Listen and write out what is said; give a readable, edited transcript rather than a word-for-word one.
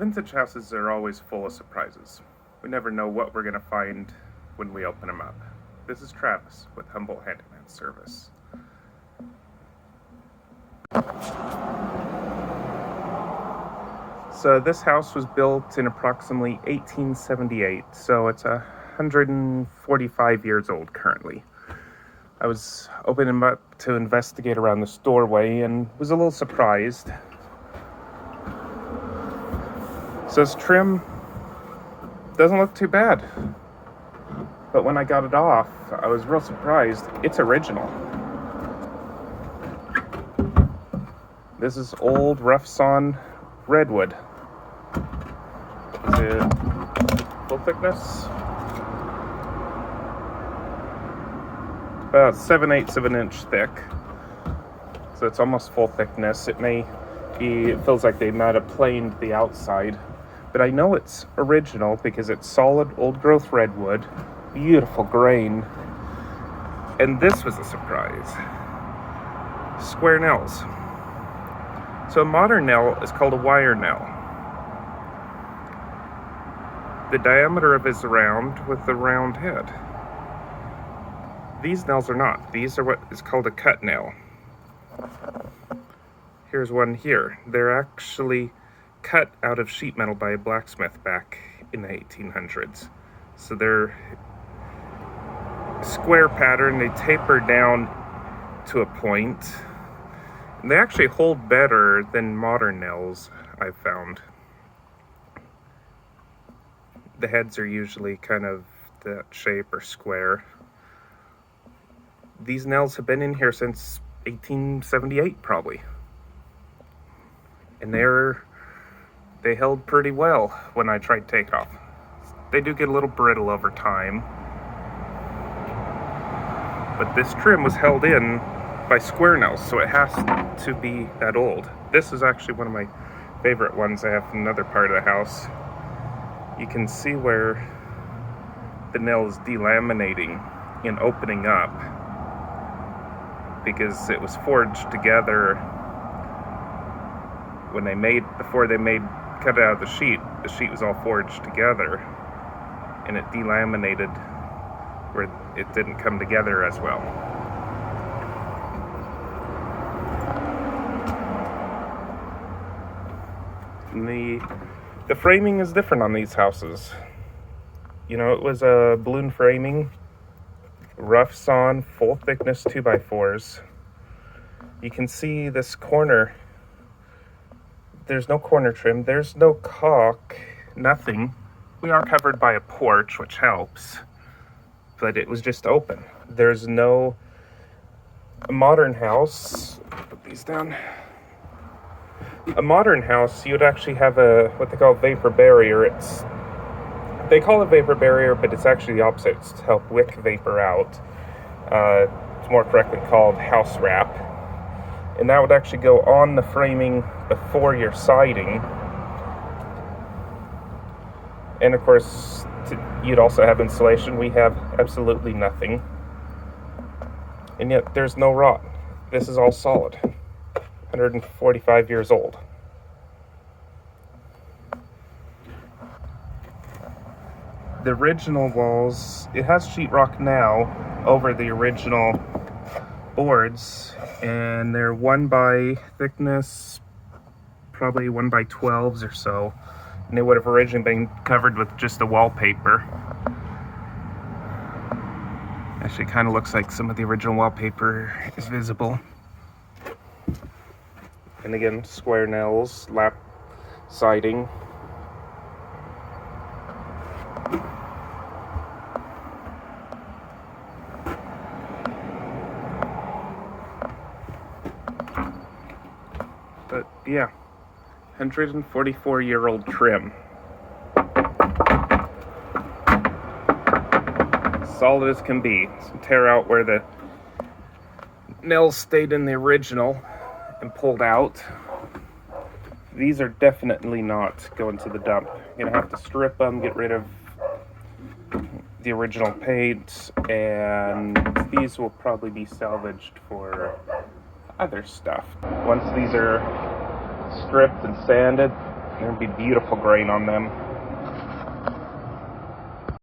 Vintage houses are always full of surprises. We never know what we're going to find when we open them up. This is Travis with Humboldt Handyman Service. So this house was built in approximately 1878, so it's 145 years old currently. I was opening them up to investigate around this doorway and was a little surprised. So this trim doesn't look too bad, but when I got it off, I was real surprised. It's original. This is old rough sawn redwood. Is it full thickness? About 7/8 of an inch thick. So it's almost full thickness. It feels like they might have planed the outside. But I know it's original because it's solid old growth redwood, beautiful grain. And this was a surprise. Square nails. So a modern nail is called a wire nail. The diameter of it is round with a round head. These nails are not. These are what is called a cut nail. Here's one here. They're actually cut out of sheet metal by a blacksmith back in the 1800s. So they're square pattern. They taper down to a point. And they actually hold better than modern nails, I've found. The heads are usually kind of that shape or square. These nails have been in here since 1878 probably. And they held pretty well when I tried takeoff. They do get a little brittle over time. But this trim was held in by square nails, so it has to be that old. This is actually one of my favorite ones I have in another part of the house. You can see where the nail is delaminating and opening up because it was forged together before they cut it out of the sheet was all forged together, and it delaminated where it didn't come together as well. And the framing is different on these houses. You know, it was a balloon framing, rough sawn, full thickness 2x4s. You can see this corner. There's no corner trim, there's no caulk, nothing. We are covered by a porch, which helps, but it was just open. There's no modern house. Put these down. A modern house, you would actually have what they call a vapor barrier. They call it vapor barrier, but it's actually the opposite. It's to help wick vapor out. It's more correctly called house wrap. And that would actually go on the framing before your siding. And of course, you'd also have insulation. We have absolutely nothing. And yet there's no rot. This is all solid. 145 years old. The original walls, it has sheetrock now over the original boards, and they're 1 by thickness, probably 1 by 12s or so, and they would have originally been covered with just a wallpaper. Actually kind of looks like some of the original wallpaper is visible. And again, square nails, lap siding. But yeah, 144-year-old trim. Solid as can be. Some tear out where the nails stayed in the original and pulled out. These are definitely not going to the dump. You're gonna have to strip them, get rid of the original paint, and these will probably be salvaged for other stuff. Once these are stripped and sanded, There'd be beautiful grain on them.